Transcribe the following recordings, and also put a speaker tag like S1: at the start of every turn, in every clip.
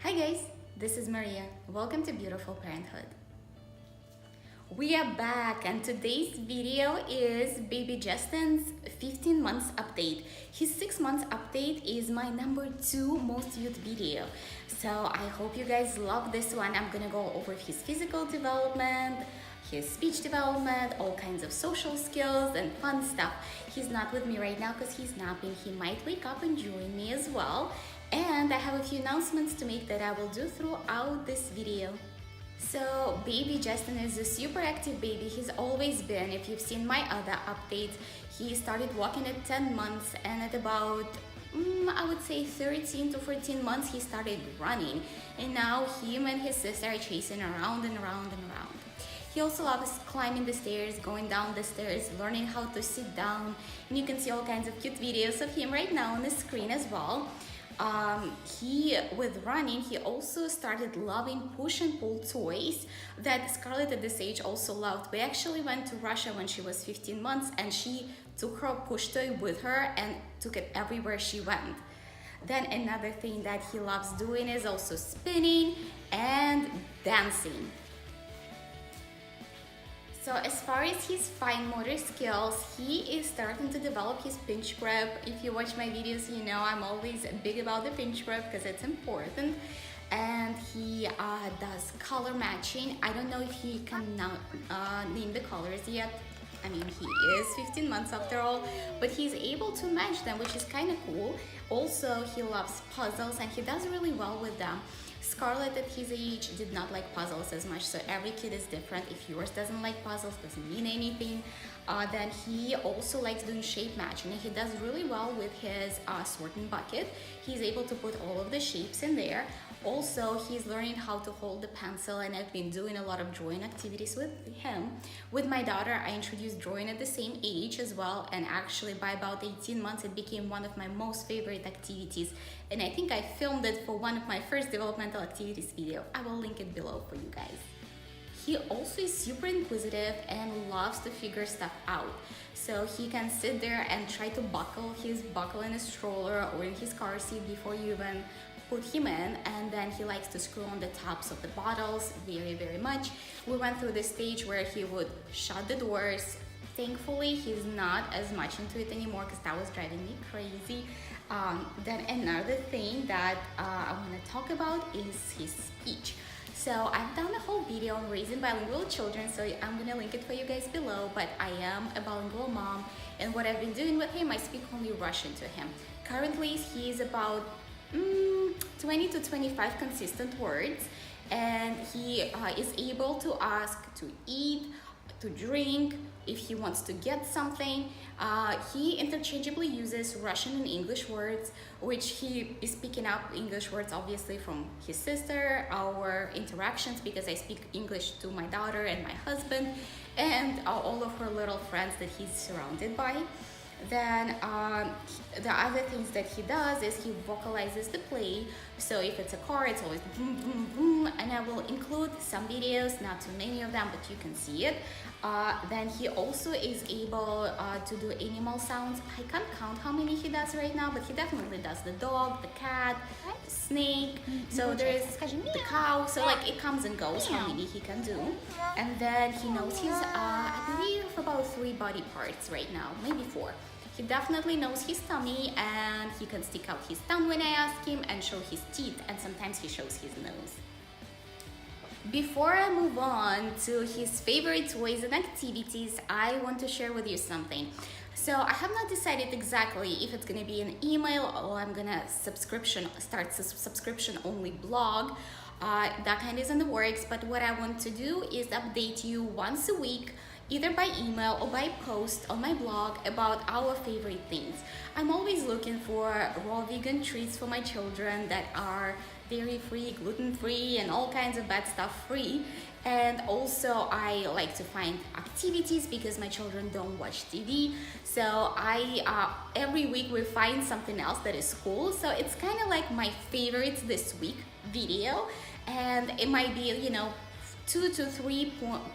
S1: Hi guys, this is Maria. Welcome to Beautiful Parenthood. We are back and today's video is baby Justin's 15 months update. His 6 months update is my number 2 most viewed video. So I hope you guys love this one. I'm gonna go over his physical development, his speech development, all kinds of social skills and fun stuff. He's not with me right now because he's napping. He might wake up and join me as well. And I have a few announcements to make that I will do throughout this video. So baby Justin is a super active baby. He's always been. If you've seen my other updates, he started walking at 10 months and at about I would say 13 to 14 months he started running, and now him and his sister are chasing around and around and around. He also loves climbing the stairs, going down the stairs, learning how to sit down, and you can see all kinds of cute videos of him right now on the screen as well. With running, he also started loving push and pull toys that Scarlett at this age also loved. We actually went to Russia when she was 15 months and she took her push toy with her and took it everywhere she went. Then another thing that he loves doing is also spinning and dancing. So as far as his fine motor skills, he is starting to develop his pinch grip. If you watch my videos, you know I'm always big about the pinch grip because it's important. And he does color matching. I don't know if he can name the colors yet. I mean, he is 15 months after all, but he's able to match them, which is kind of cool. Also, he loves puzzles and he does really well with them. Scarlett at his age did not like puzzles as much, so every kid is different. If yours doesn't like puzzles, doesn't mean anything. Then he also likes doing shape matching, and he does really well with his sorting bucket. He's able to put all of the shapes in there. Also, he's learning how to hold the pencil, and I've been doing a lot of drawing activities with him. With my daughter, I introduced drawing at the same age as well, and actually by about 18 months, it became one of my most favorite activities. And I think I filmed it for one of my first developmental activities video. I will link it below for you guys. He also is super inquisitive and loves to figure stuff out. So he can sit there and try to buckle in his stroller or in his car seat before you even put him in, and then he likes to screw on the tops of the bottles very much. We went through the stage where he would shut the doors. Thankfully, he's not as much into it anymore because that was driving me crazy. Then another thing that I want to talk about is his speech. So I've done a whole video on raising bilingual children, so I'm gonna link it for you guys below, but I am a bilingual mom, and what I've been doing with him, I speak only Russian to him. Currently, he is about 20 to 25 consistent words, and he is able to ask to eat, to drink, if he wants to get something. He interchangeably uses Russian and English words, which he is picking up English words obviously from his sister, our interactions, because I speak English to my daughter and my husband and all of her little friends that he's surrounded by. Then the other things that he does is he vocalizes the play. So if it's a car, it's always boom, boom, boom, and I will include some videos, not too many of them, but you can see it. Then he also is able to do animal sounds. I can't count how many he does right now, but he definitely does the dog, the cat, the snake. So there's the cow. So like it comes and goes how many he can do. And then he knows his, I believe about 3 body parts right now, maybe 4. He definitely knows his tummy, and he can stick out his tongue when I ask him and show his teeth, and sometimes he shows his nose. Before I move on to his favorite toys and activities, I want to share with you something. So I have not decided exactly if it's gonna be an email or I'm gonna start a subscription only blog. That kind is in the works, but what I want to do is update you once a week, either by email or by post on my blog about our favorite things. I'm always looking for raw vegan treats for my children that are dairy-free, gluten-free, and all kinds of bad stuff free. And also I like to find activities because my children don't watch TV. So every week we find something else that is cool. So it's kind of like my favorites this week video. And it might be, 2 to 3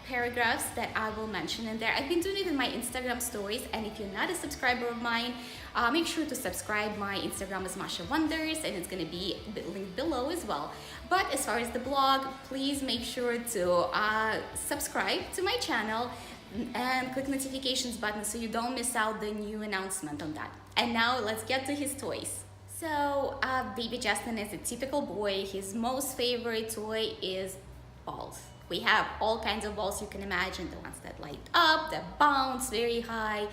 S1: paragraphs that I will mention in there. I've been doing it in my Instagram stories, and if you're not a subscriber of mine, make sure to subscribe. My Instagram is Masha Wonders, and it's gonna be linked below as well. But as far as the blog, please make sure to subscribe to my channel and click notifications button so you don't miss out the new announcement on that. And now let's get to his toys. So baby Justin is a typical boy. His most favorite toy is balls. We have all kinds of balls you can imagine, the ones that light up, that bounce very high,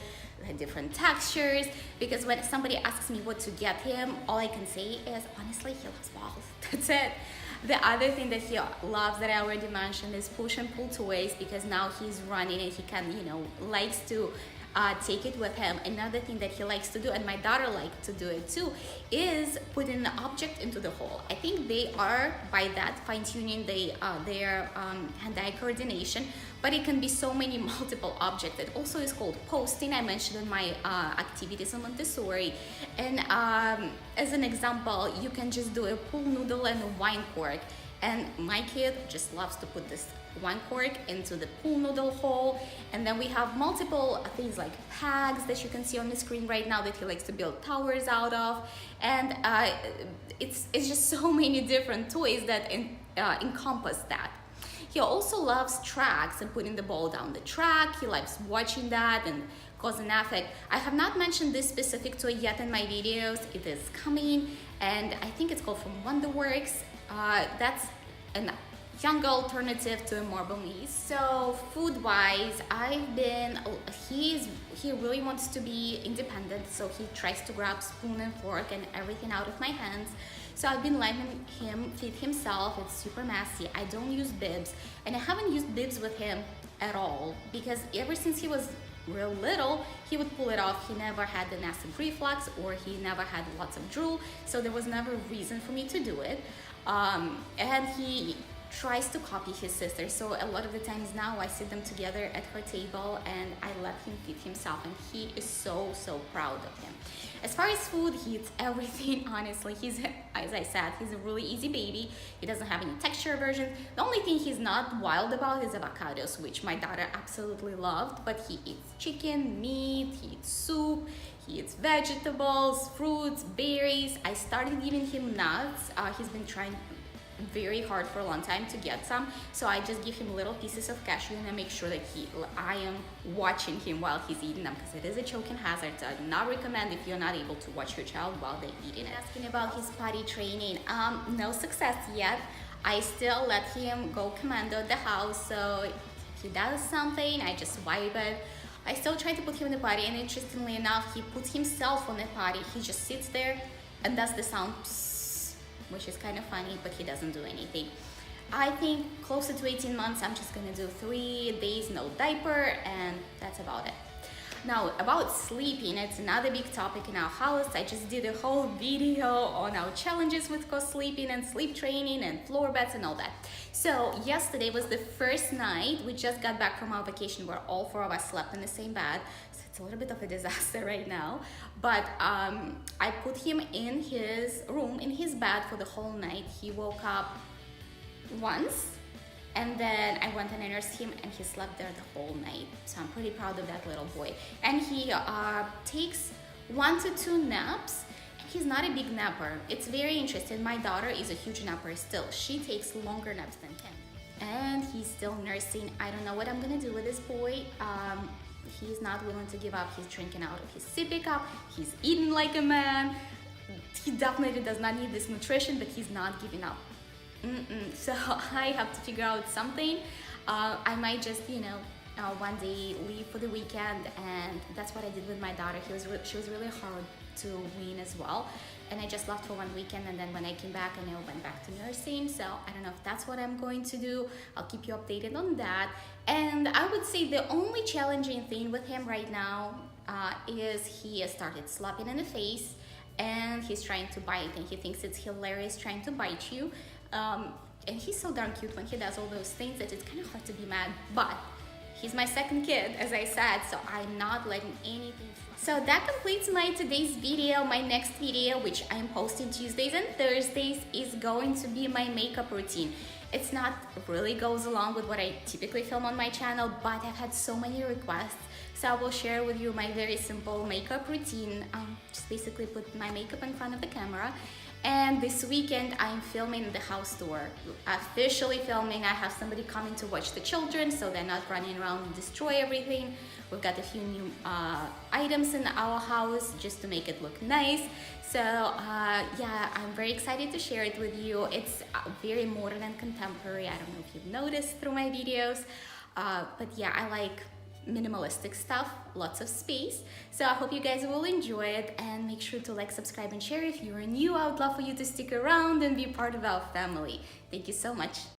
S1: the different textures. Because when somebody asks me what to get him, all I can say is, honestly, he loves balls. That's it. The other thing that he loves that I already mentioned is push and pull toys, because now he's running and he can, likes to take it with him. Another thing that he likes to do, and my daughter likes to do it too, is putting an object into the hole. I think they are by that fine-tuning their hand-eye coordination, but it can be so many multiple objects. It also is called posting. I mentioned in my activities on Montessori, and as an example, you can just do a pool noodle and a wine cork, and my kid just loves to put this one cork into the pool noodle hole. And then we have multiple things like pegs that you can see on the screen right now that he likes to build towers out of, and it's just so many different toys that encompass that. He also loves tracks and putting the ball down the track. He likes watching that and cause and effect. I have not mentioned this specific toy yet in my videos. It is coming, and I think it's called from Wonderworks. That's an younger alternative to a marble maze. So food-wise, he really wants to be independent, so he tries to grab spoon and fork and everything out of my hands. So I've been letting him feed himself. It's super messy. I don't use bibs, and I haven't used bibs with him at all, because ever since he was real little, he would pull it off. He never had an acid reflux, or he never had lots of drool, so there was never a reason for me to do it. And he tries to copy his sister, so a lot of the times now I sit them together at her table and I let him feed himself, and he is so proud of him. As far as food, he eats everything. Honestly, as I said, he's a really easy baby. He doesn't have any texture aversion. The only thing he's not wild about is avocados, which my daughter absolutely loved, but he eats chicken, meat, he eats soup, he eats vegetables, fruits, berries. I started giving him nuts. He's been trying very hard for a long time to get some, so I just give him little pieces of cashew, and I make sure that I am watching him while he's eating them, because it is a choking hazard. So I do not recommend if you're not able to watch your child while they're eating it. Asking about his potty training, no success yet. I still let him go commando at the house, so if he does something, I just wipe it. I still try to put him in the potty, and interestingly enough, he puts himself on the potty. He just sits there and does the sound psst, which is kind of funny, but he doesn't do anything. I think closer to 18 months, I'm just gonna do 3 days no diaper, and that's about it. Now, about sleeping, it's another big topic in our house. I just did a whole video on our challenges with co-sleeping and sleep training and floor beds and all that. So yesterday was the first night. We just got back from our vacation where all 4 of us slept in the same bed. So it's a little bit of a disaster right now. But I put him in his room, in his bed for the whole night. He woke up once, and then I went and I nursed him, and he slept there the whole night. So I'm pretty proud of that little boy. And he takes 1 to 2 naps. He's not a big napper. It's very interesting. My daughter is a huge napper still. She takes longer naps than him. And he's still nursing. I don't know what I'm gonna do with this boy. He's not willing to give up. He's drinking out of his sippy cup. He's eating like a man. He definitely does not need this nutrition, but he's not giving up. So I have to figure out something. I might just, one day leave for the weekend, and that's what I did with my daughter. She was really hard to wean as well, and I just left for 1 weekend, and then when I came back, I went back to nursing. So I don't know if that's what I'm going to do. I'll keep you updated on that. And I would say the only challenging thing with him right now is he has started slapping in the face, and he's trying to bite, and he thinks it's hilarious trying to bite you. And he's so darn cute when he does all those things that it's kind of hard to be mad, but He's my second kid, as I said, so I'm not letting anything. So that completes my today's video. My next video, which I'm posting Tuesdays and Thursdays, is going to be my makeup routine. It's not really goes along with what I typically film on my channel, but I've had so many requests, so I will share with you my very simple makeup routine. Just basically put my makeup in front of the camera. And this weekend I'm filming the house tour, officially filming. I have somebody coming to watch the children, so they're not running around and destroy everything. We've got a few new items in our house just to make it look nice. So yeah, I'm very excited to share it with you. It's very modern and contemporary. I don't know if you've noticed through my videos, but yeah, I like minimalistic stuff, lots of space. So I hope you guys will enjoy it, and make sure to like, subscribe, and share. If you're new, I would love for you to stick around and be part of our family. Thank you so much.